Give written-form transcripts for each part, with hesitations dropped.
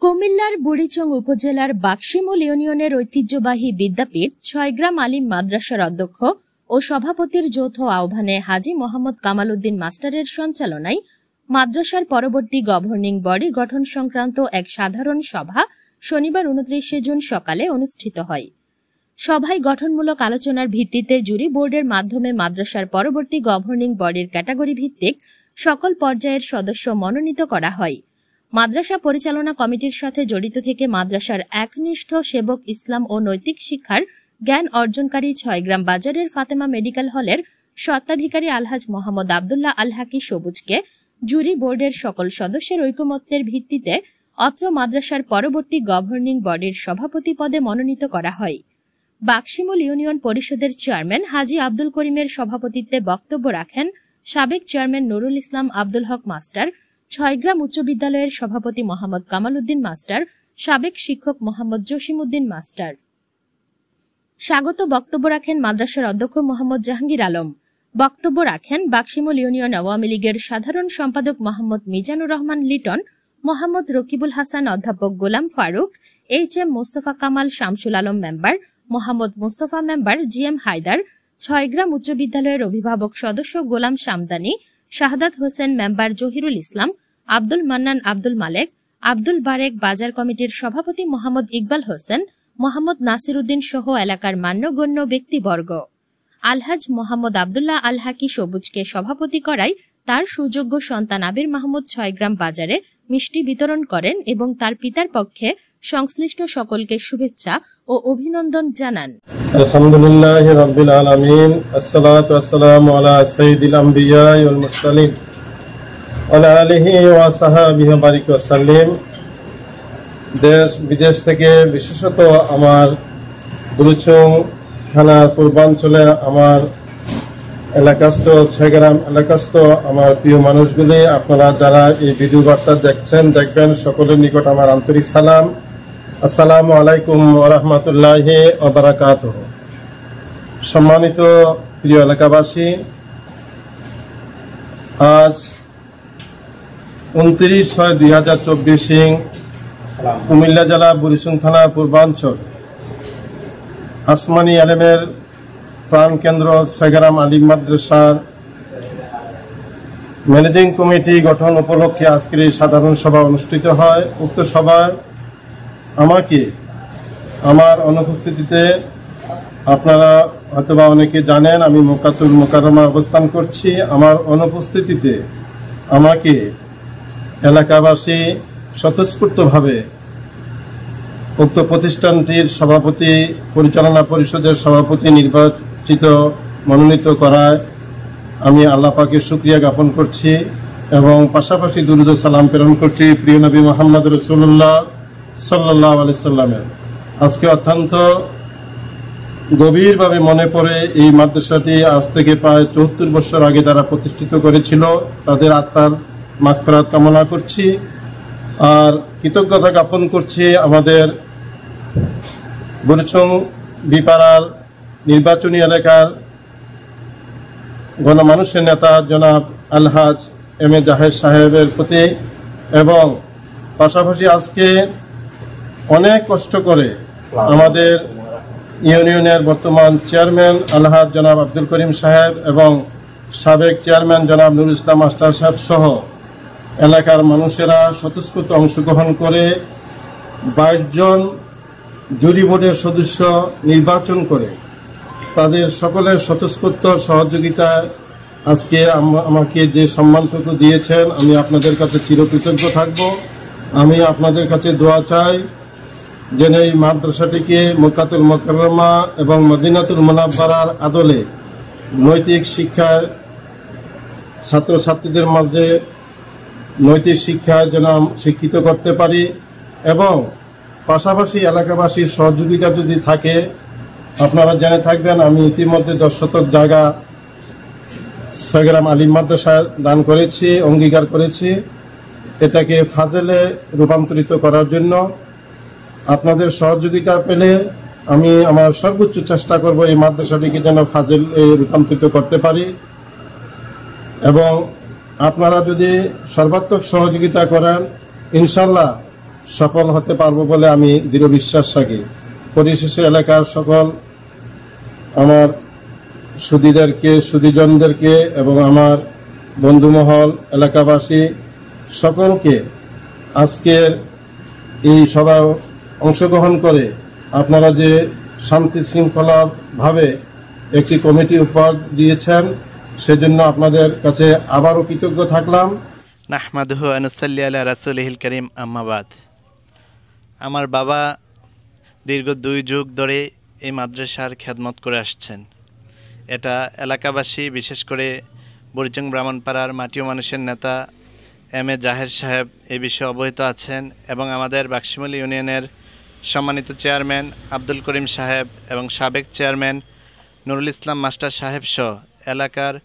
কুমিল্লার বুড়িচং উপজেলার বাক্সিমূল ইউনিয়নের ঐতিহ্যবাহী বিদ্যাপীঠ ছয়গ্রাম আলিম মাদ্রাসার অধ্যক্ষ ও সভাপতির যৌথ আহ্বানে হাজী মোহাম্মদ কামাল উদ্দিন মাস্টারের সঞ্চালনায় মাদ্রাসার পরবর্তী গভর্নিং বডি গঠন সংক্রান্ত এক সাধারণ সভা শনিবার 29 জুন সকালে অনুষ্ঠিত হয়। সভায় গঠনমূলক আলোচনার ভিত্তিতে জুরি বোর্ডের মাধ্যমে মাদ্রাসার পরবর্তী গভর্নিং বডির ক্যাটাগরি ভিত্তিক সকল পর্যায়ের সদস্য মনোনীত করা হয়। মাদ্রাসা পরিচালনা কমিটির সাথে জড়িত থেকে মাদ্রাসার একনিষ্ঠ সেবক ইসলাম ও নৈতিক শিক্ষার জ্ঞান অর্জনকারী ছয়গ্রাম বাজারের ফাতেমা মেডিকেল হলের স্বত্বাধিকারী আলহাজ মোহাম্মদ আবদুল্লাহ আল হাকি সবুজকে জুরি বোর্ডের সকল সদস্যের ঐকমত্যের ভিত্তিতে অত্র মাদ্রাসার পরবর্তী গভর্নিং বডির সভাপতি পদে মনোনীত করা হয়। বাক্সিমূল ইউনিয়ন পরিষদের চেয়ারম্যান হাজী আব্দুল করিমের সভাপতিত্বে বক্তব্য রাখেন সাবেক চেয়ারম্যান নুরুল ইসলাম আব্দুল হক মাস্টার, ছয়গ্রাম উচ্চ বিদ্যালয়ের সভাপতি মোহাম্মদ কামাল উদ্দিন মাস্টার, সাবেক শিক্ষক মোহাম্মদ জসিম উদ্দিন মাস্টার। স্বাগত বক্তব্য রাখেন মাদ্রাসার অধ্যক্ষ মোহাম্মদ জাহাঙ্গীর আলম। বক্তব্য রাখেন বাক্সিমূল ইউনিয়ন আওয়ামী লীগের সাধারণ সম্পাদক মোহাম্মদ মিজানুর রহমান লিটন, মোহাম্মদ রকিবুল হাসান, অধ্যাপক Golam Faruk, H M. Mostafa Kamal, Shamsul Alam member, Mohammad Mostafa member, G M. Haidar, Chhoygram উচ্চ বিদ্যালয়ের অভিভাবক সদস্য গোলাম শামদানি, শাহাদাত হোসেন মেম্বার, জহিরুল ইসলাম, আব্দুল মান্নান, আব্দুল মালেক, আব্দুল বারেক, বাজার কমিটির সভাপতি মোহাম্মদ ইকবাল হোসেন, মোহাম্মদ নাসির উদ্দিন সহ এলাকার মান্যগণ্য ব্যক্তিবর্গ। আলহাজ মোহাম্মদ আবদুল্লাহ আল হাকি সবুজকে সভাপতি করায় তার সুযোগ্য সন্তান আবির মাহমুদ ছয়গ্রাম বাজারে মিষ্টি বিতরণ করেন এবং তার পিতার পক্ষে সংশ্লিষ্ট সকলকে শুভেচ্ছা ও অভিনন্দন জানান। আলহামদুলিল্লাহি রাব্বিল আলামিন, আসসালাতু ওয়াসসালামু আলা সাইয়্যিদিল আমবিয়া ওয়াল মুরসালিন ওয়া আলা আলিহি ওয়া সাহবিহি ওয়া বারিক ওয়া সাল্লিম। দেশ বিদেশ থেকে বিশেষত আমার বুড়িচং থানার পূর্বাঞ্চলে আমার এলাকাস্থ ছয়গ্রাম এলাকাস্থ আমার প্রিয় মানুষগুলি, আপনারা যারা এই ভিডিও বার্তা দেখবেন সকলের নিকট আমার আন্তরিক সালাম। আসসালামু আলাইকুম ওয়া রাহমাতুল্লাহি ওয়া বারাকাতুহু। সম্মানিত প্রিয় এলাকাবাসী, আজ 29/6/2024 কুমিল্লা জেলা বুড়িচং থানা পূর্বাঞ্চল আসমানী আলেমের প্রাণ কেন্দ্র ছয়গ্রাম আলিম মাদ্রাসার ম্যানেজিং কমিটি গঠন উপলক্ষে আজকের এই সাধারণ সভা অনুষ্ঠিত হয়। উক্ত সভায় আমাকে আমার অনুপস্থিতিতে, আপনারা হয়তোবা অনেকে জানেন আমি মক্কাতুল মুকাররমা অবস্থান করছি, আমার অনুপস্থিতিতে আমাকে এলাকাবাসী স্বতঃস্ফূর্তভাবে উক্ত প্রতিষ্ঠানটির সভাপতি, পরিচালনা পরিষদের সভাপতি নির্বাচিত মনোনীত করায় আমি আল্লাহ পাকের শুকরিয়া জ্ঞাপন করছি এবং পাশাপাশি দুরূদ ও সালাম প্রেরণ করছি প্রিয় নবী মুহাম্মদ রাসূলুল্লাহ সাল্লাল্লাহু আলাইহি সাল্লামের। আজকে অত্যন্ত গভীরভাবে মনে পড়ে এই মাদ্রাসাটি আজ থেকে প্রায় ৭৪ বছর আগে যারা প্রতিষ্ঠিত করেছিল তাদের আত্মার মাগফিরাত কামনা করছি আর কৃতজ্ঞতা জ্ঞাপন করছি আমাদের বুড়িচং বিপাড়ার নির্বাচনী এলাকার গণমানুষের নেতা জনাব আলহাজ এম এ জাহেদ সাহেবের প্রতি এবং পাশাপাশি আজকে অনেক কষ্ট করে আমাদের ইউনিয়নের বর্তমান চেয়ারম্যান আলহাজ জনাব আব্দুল করিম সাহেব এবং সাবেক চেয়ারম্যান জনাব নুরুল ইসলাম মাস্টার সাহেব সহ এলাকার মানুষেরা স্বতঃস্ফূর্ত অংশগ্রহণ করে 22 জন জুরি বোর্ডের সদস্য নির্বাচন করে তাদের সকলের স্বতঃস্ফূর্ত সহযোগিতায় আজকে আমাকে যে সম্মানটুকু দিয়েছেন আমি আপনাদের কাছে চিরকৃতজ্ঞ থাকব। আমি আপনাদের কাছে দোয়া চাই যেন এই মাদ্রাসাটিকে মক্কাতুল মুকাররমা এবং মদিনাতুল মুনাওয়ারার আদলে নৈতিক শিক্ষায় ছাত্রছাত্রীদের মাঝে নৈতিক শিক্ষায় যেন শিক্ষিত করতে পারি এবং পাশাপাশি এলাকাবাসীর সহযোগিতা যদি থাকে, আপনারা জেনে থাকবেন আমি ইতিমধ্যে 10 শতক জায়গা ছয়গ্রাম আলিম মাদ্রাসায় দান করেছি, অঙ্গীকার করেছি এটাকে ফাজেলে রূপান্তরিত করার জন্য। আপনাদের সহযোগিতা পেলে আমি আমার সর্বোচ্চ চেষ্টা করব এই মাদ্রাসাটিকে যেন ফাজেলে রূপান্তরিত করতে পারি এবং আপনারা যদি সর্বাত্মক সহযোগিতা করেন ইনশাল্লাহ সফল হতে পারবো বলে আমি দৃঢ় বিশ্বাস রাখি। পরিশেষে এলাকার সকল আমার সুধীজনদেরকে এবং আমার বন্ধুমহল এলাকাবাসী সকলকে আজকের এই সভায় অংশগ্রহণ করে আপনারা যে শান্তি শৃঙ্খলাভাবে একটি কমিটি উপহার দিয়েছেন সেজন্য আপনাদের কাছে আবারও কৃতজ্ঞ থাকলাম। নাহমাদুহু ওয়া নুসাল্লি আলা রাসূলিহিল কারীম, আম্মা বাদ। আমার বাবা দীর্ঘ 2 যুগ ধরে এই মাদ্রাসার খেদমত করে আসছেন। এটা এলাকাবাসী, বিশেষ করে বুড়িচং ব্রাহ্মণপাড়ার মাটিও মানুষের নেতা এম.এ. জাহের সাহেব এই বিষয়ে অবহিত আছেন এবং আমাদের বাক্সিমুল ইউনিয়নের সম্মানিত চেয়ারম্যান আব্দুল করিম সাহেব এবং সাবেক চেয়ারম্যান নুরুল ইসলাম মাস্টার সাহেব সহ এলাকার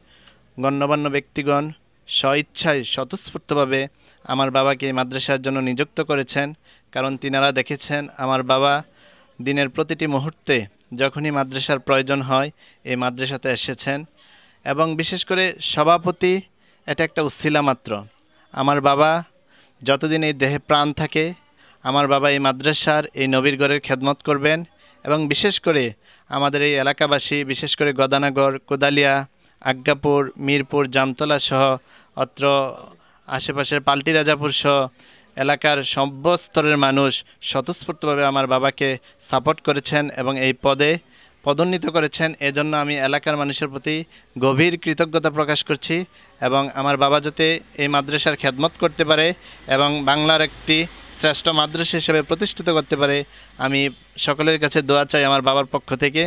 গণ্যমান্য ব্যক্তিগণ স্বইচ্ছায় স্বতঃস্ফূর্তভাবে আমার বাবাকে এই মাদ্রাসার জন্য নিযুক্ত করেছেন। কারণ তিনারা দেখেছেন আমার বাবা দিনের প্রতিটি মুহূর্তে যখনই মাদ্রাসার প্রয়োজন হয় এই মাদ্রাসাতে এসেছেন। এবং বিশেষ করে সভাপতি এটা একটা উসিলা মাত্র। আমার বাবা যতদিন এই দেহে প্রাণ থাকে আমার বাবা এই মাদ্রাসার এই নবীরগড়ের খেদমত করবেন এবং বিশেষ করে আমাদের এই এলাকাবাসী, বিশেষ করে গদানগর, কোদালিয়া, আজ্ঞাপুর, মিরপুর, জামতলা সহ অত্র আশেপাশের পাল্টি রাজাপুর সহ এলাকার সর্ব স্তরের মানুষ স্বতঃস্ফূর্তভাবে আমার বাবাকে সাপোর্ট করেছেন এবং এই পদে পদোন্নীত করেছেন। এজন্য আমি এলাকার মানুষের প্রতি গভীর কৃতজ্ঞতা প্রকাশ করছি এবং আমার বাবা যাতে এই মাদ্রাসার খেদমত করতে পারে এবং বাংলার একটি শ্রেষ্ঠ মাদ্রাসা হিসেবে প্রতিষ্ঠিত করতে পারে, আমি সকলের কাছে দোয়া চাই আমার বাবার পক্ষ থেকে।